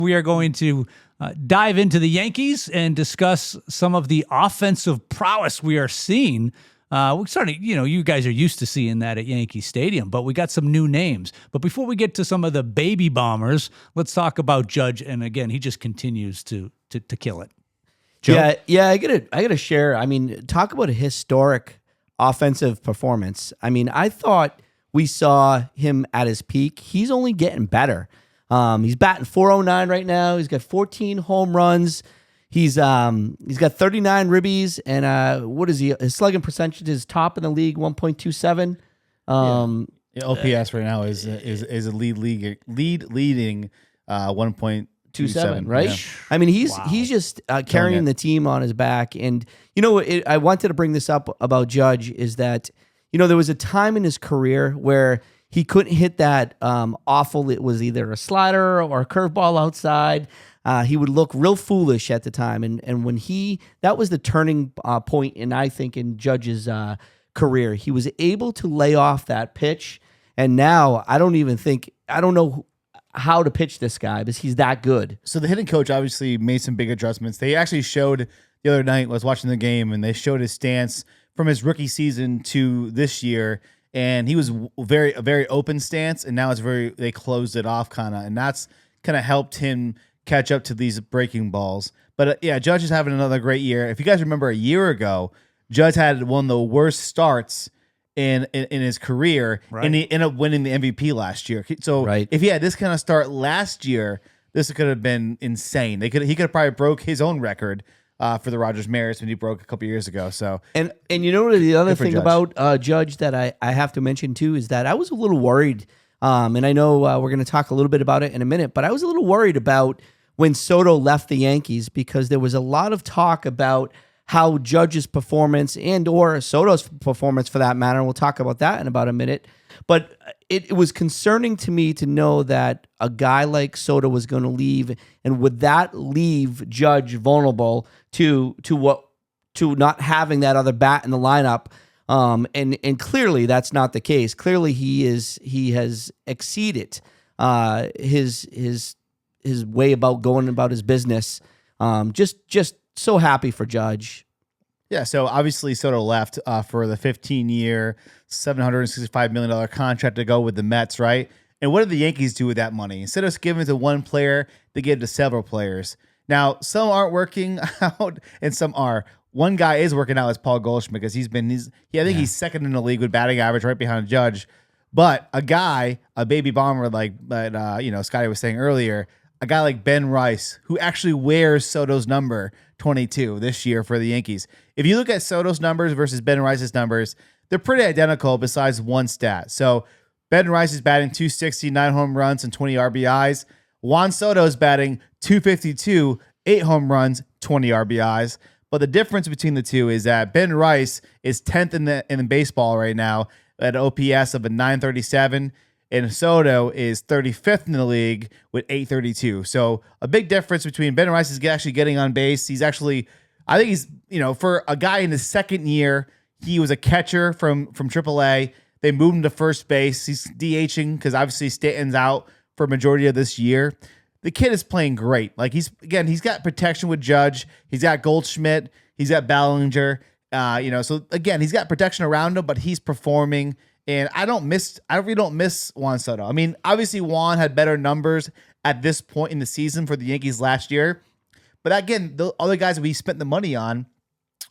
We are going to dive into the Yankees and discuss some of the offensive prowess we are seeing. We're starting, you guys are used to seeing that at Yankee Stadium, but we got some new names. But before we get to some of the baby bombers, let's talk about Judge. And again, he just continues to kill it. Joe? Yeah. I gotta share. I mean, talk about a historic offensive performance. I mean, I thought we saw him at his peak. He's only getting better. He's batting .409 right now. He's got 14 home runs. He's got 39 ribbies, and what is he? His slugging percentage is top in the league, 1.27. OPS right now is a leading 1.27, right? Yeah. I mean, he's just carrying the team on his back. And I wanted to bring this up about Judge is that there was a time in his career where he couldn't hit that awful. It was either a slider or a curveball outside. He would look real foolish at the time, and when that was the turning point, and I think in Judge's career, he was able to lay off that pitch, and now I don't know how to pitch this guy because he's that good. So the hitting coach obviously made some big adjustments. They actually showed the other night, I was watching the game, and they showed his stance from his rookie season to this year. And he was a very open stance, and now they closed it off kind of, and that's kind of helped him catch up to these breaking balls. But Judge is having another great year. If you guys remember a year ago, Judge had one of the worst starts in his career, right, and he ended up winning the MVP last year. So if he had this kind of start last year, this could have been insane. He could have probably broke his own record for the Rogers Maris when he broke a couple years ago. So and the other thing about Judge that I have to mention too is that I was a little worried, and I know we're going to talk a little bit about it in a minute, but I was a little worried about when Soto left the Yankees because there was a lot of talk about how Judge's performance and or Soto's performance for that matter, and we'll talk about that in about a minute, but it was concerning to me to know that a guy like Soto was going to leave, and would that leave Judge vulnerable to not having that other bat in the lineup? And clearly that's not the case. Clearly he has exceeded his way about going about his business. Just so happy for Judge. Yeah, so obviously Soto left for the 15-year, $765 million contract to go with the Mets, right? And what did the Yankees do with that money? Instead of giving it to one player, they gave it to several players. Now, some aren't working out, and some are. One guy is working out as Paul Goldschmidt because he's second in the league with batting average, right behind Judge. But a baby bomber like Scotty was saying earlier, a guy like Ben Rice, who actually wears Soto's number 22 this year for the Yankees. If you look at Soto's numbers versus Ben Rice's numbers, they're pretty identical besides one stat. So Ben Rice is batting .260, 9 home runs and 20 RBIs. Juan Soto is batting .252, 8 home runs, 20 RBIs. But the difference between the two is that Ben Rice is 10th in baseball right now at an OPS of a 937, and Soto is 35th in the league with 832. So a big difference between Ben Rice is actually getting on base. I think he's, for a guy in his second year, he was a catcher from AAA. They moved him to first base. He's DHing because obviously Stanton's out for a majority of this year. The kid is playing great. Like he's got protection with Judge. He's got Goldschmidt. He's got Ballinger. So again, he's got protection around him, but he's performing. And I really don't miss Juan Soto. I mean, obviously Juan had better numbers at this point in the season for the Yankees last year. But again, the other guys we spent the money on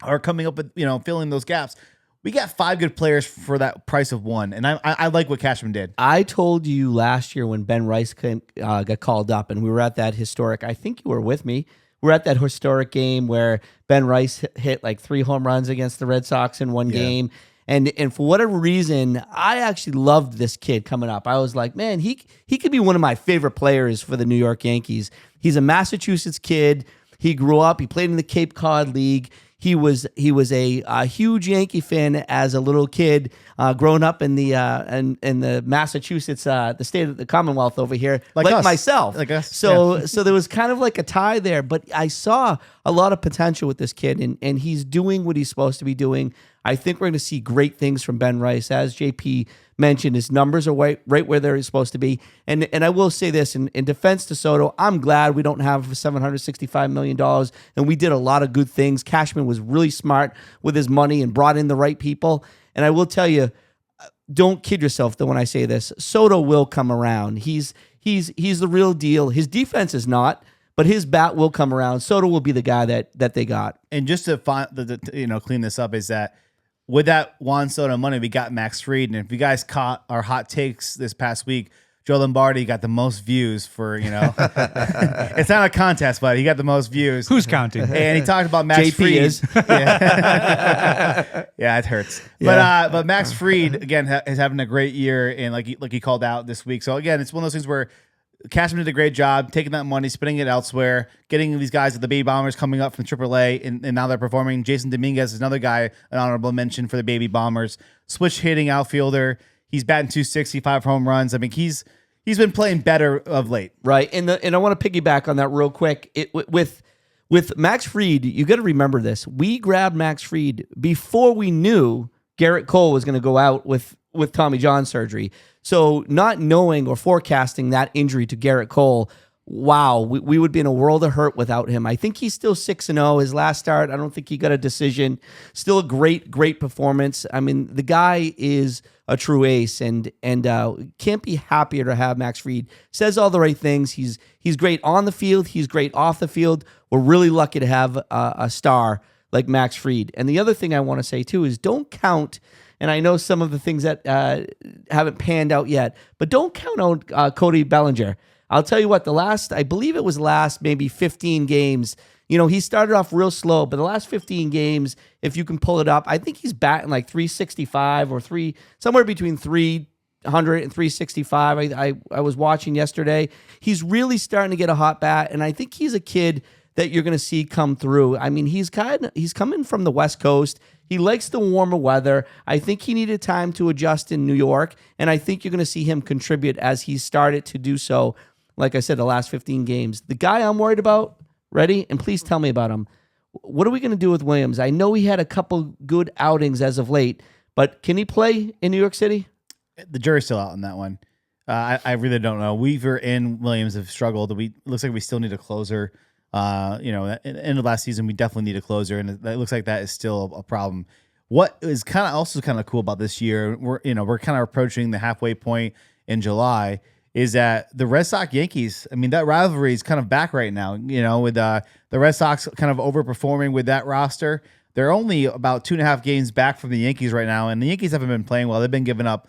are coming up with, filling those gaps. We got 5 good players for that price of one, and I like what Cashman did. I told you last year when Ben Rice got called up, and we were at that historic, I think you were with me, we were at that historic game where Ben Rice hit like 3 home runs against the Red Sox in one game, and for whatever reason, I actually loved this kid coming up. I was like, man, he could be one of my favorite players for the New York Yankees. He's a Massachusetts kid. He grew up, he played in the Cape Cod League. He was a huge Yankee fan as a little kid, growing up in the Massachusetts, the state of the Commonwealth over here, like myself. Like us. So there was kind of like a tie there, but I saw a lot of potential with this kid, and he's doing what he's supposed to be doing. I think we're going to see great things from Ben Rice. As JP mentioned, his numbers are right where they're supposed to be. And I will say this, in defense to Soto, I'm glad we don't have $765 million, and we did a lot of good things. Cashman was really smart with his money and brought in the right people. And I will tell you, don't kid yourself though when I say this, Soto will come around. He's the real deal. His defense is not, but his bat will come around. Soto will be the guy that they got. And just to clean this up, is that with that Juan Soto money, we got Max Fried. And if you guys caught our hot takes this past week, Joe Lombardi got the most views for, it's not a contest, but he got the most views. Who's counting? And he talked about Max JP Fried. is. Yeah, it hurts. Yeah. But Max Fried, again, is having a great year. And like he called out this week. So, again, it's one of those things where Cashman did a great job taking that money, spending it elsewhere, getting these guys at the Baby Bombers coming up from AAA, and now they're performing. Jason Dominguez is another guy, an honorable mention for the Baby Bombers. Switch hitting outfielder. He's batting 265 home runs. I mean, he's been playing better of late. Right. And I want to piggyback on that real quick. With Max Fried, you got to remember this. We grabbed Max Fried before we knew Garrett Cole was going to go out with Tommy John surgery. So not knowing or forecasting that injury to Garrett Cole, wow, we would be in a world of hurt without him. I think he's still 6-0. His last start, I don't think he got a decision. Still a great performance. I mean, the guy is a true ace, and can't be happier to have Max Fried. Says all the right things. He's great on the field. He's great off the field. We're really lucky to have a star like Max Fried. And the other thing I want to say too is don't count. And I know some of the things that haven't panned out yet, but don't count out Cody Bellinger. I'll tell you what, I believe it was last maybe 15 games. He started off real slow, but the last 15 games, if you can pull it up, I think he's batting like 365 or somewhere between 300 and 365. I was watching yesterday. He's really starting to get a hot bat, and I think he's a kid that you're going to see come through. I mean, he's coming from the West Coast. He likes the warmer weather. I think he needed time to adjust in New York, and I think you're going to see him contribute as he started to do so, like I said, the last 15 games. The guy I'm worried about, ready? And please tell me about him. What are we going to do with Williams? I know he had a couple good outings as of late, but can he play in New York City? The jury's still out on that one. I really don't know. Weaver and Williams have struggled. It looks like we still need a closer. At the end of last season, we definitely need a closer, and it looks like that is still a problem. What is also kind of cool about this year, we're kind of approaching the halfway point in July, is that the Red Sox Yankees, I mean, that rivalry is kind of back right now, with the Red Sox kind of overperforming with that roster. They're only about 2.5 games back from the Yankees right now, and the Yankees haven't been playing well. They've been giving up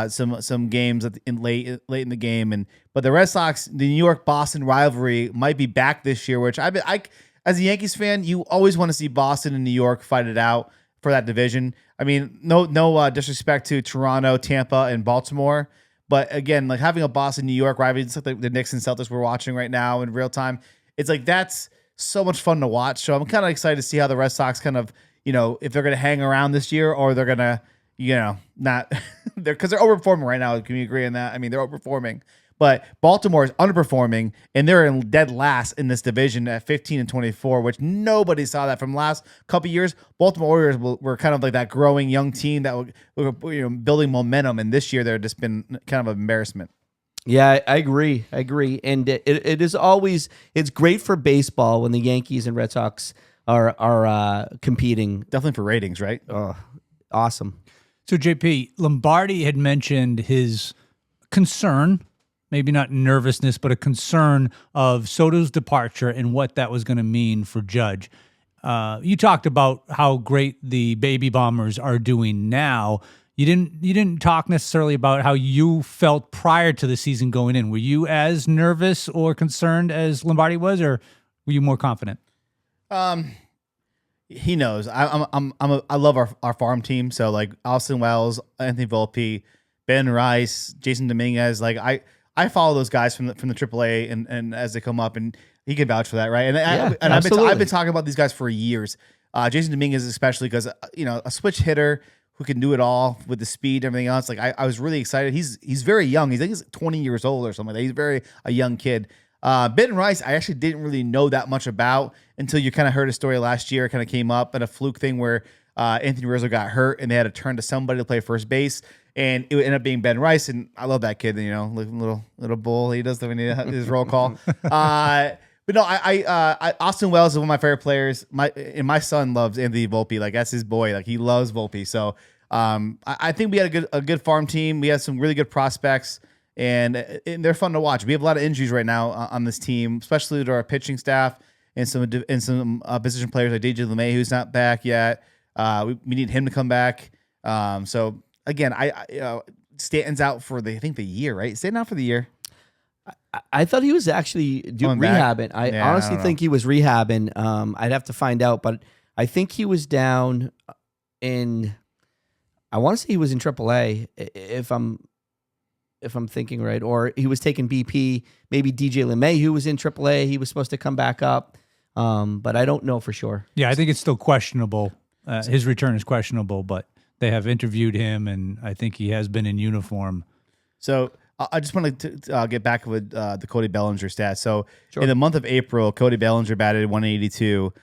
some games late in the game, but the Red Sox, the New York Boston rivalry might be back this year, which I as a Yankees fan, you always want to see Boston and New York fight it out for that division. I mean, no disrespect to Toronto, Tampa, and Baltimore, but again, like having a Boston New York rivalry, it's like the Knicks and Celtics we're watching right now in real time. It's like that's so much fun to watch. So I'm kind of excited to see how the Red Sox kind of if they're going to hang around this year or they're going to not because they're overperforming right now. Can you agree on that? I mean, they're overperforming, but Baltimore is underperforming, and they're in dead last in this division at 15-24, which nobody saw that from last couple of years. Baltimore Orioles were kind of like that growing young team that were building momentum, and this year they're just been kind of an embarrassment. Yeah, I agree. And it is always, it's great for baseball when the Yankees and Red Sox are competing. Definitely for ratings, right? Oh, awesome. So, JP, Lombardi had mentioned his concern, maybe not nervousness, but a concern of Soto's departure and what that was going to mean for Judge. You talked about how great the Baby Bombers are doing now. You didn't talk necessarily about how you felt prior to the season going in. Were you as nervous or concerned as Lombardi was, or were you more confident? He knows. I love our farm team. So like Austin Wells, Anthony Volpe, Ben Rice, Jason Dominguez. Like I follow those guys from the AAA and as they come up, and he can vouch for that, right? And I've been talking about these guys for years. Jason Dominguez especially because a switch hitter who can do it all with the speed and everything else. Like I was really excited. He's very young. He's 20 years old or something like that. He's a young kid. Ben Rice, I actually didn't really know that much about until you kind of heard a story last year. It kind of came up at a fluke thing where Anthony Rizzo got hurt and they had to turn to somebody to play first base. And it ended up being Ben Rice, and I love that kid. You know, little bull. He does his roll call. But no, Austin Wells is one of my favorite players. My son loves Anthony Volpe. Like that's his boy. Like he loves Volpe. So I think we had a good farm team. We had some really good prospects, and they're fun to watch. We have a lot of injuries right now on this team, especially to our pitching staff and some position players like DJ LeMay, who's not back yet. We need him to come back. So again, Stanton's out for the year, right? Stanton out for the year. I thought he was actually rehabbing. I honestly think he was rehabbing. I'd have to find out, but I think he was down in. I want to say he was in AAA, if I'm thinking right, or he was taking BP. Maybe DJ LeMay, who was in AAA, he was supposed to come back up, but I don't know for sure. Yeah, I think it's still questionable. His return is questionable, but they have interviewed him, and I think he has been in uniform. So I just wanted to get back with the Cody Bellinger stats. So in the month of April, Cody Bellinger batted 182.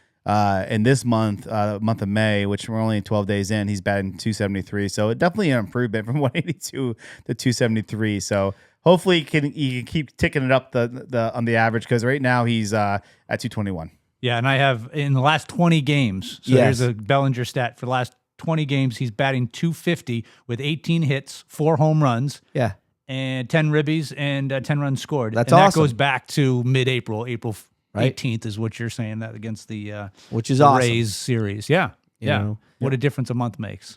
In this month of May, which we're only 12 days in, he's batting 273. So definitely an improvement from 182 to 273. So hopefully he can keep ticking it up on the average, because right now he's at 221. Yeah, and I have in the last 20 games. So here's a Bellinger stat for the last 20 games. He's batting 250 with 18 hits, 4 home runs. Yeah. And 10 ribbies and 10 runs scored. That's and awesome. That goes back to mid-April. April 18th is what you're saying, that against the which is awesome. Rays series. Yeah. Yeah. know? What a difference a month makes.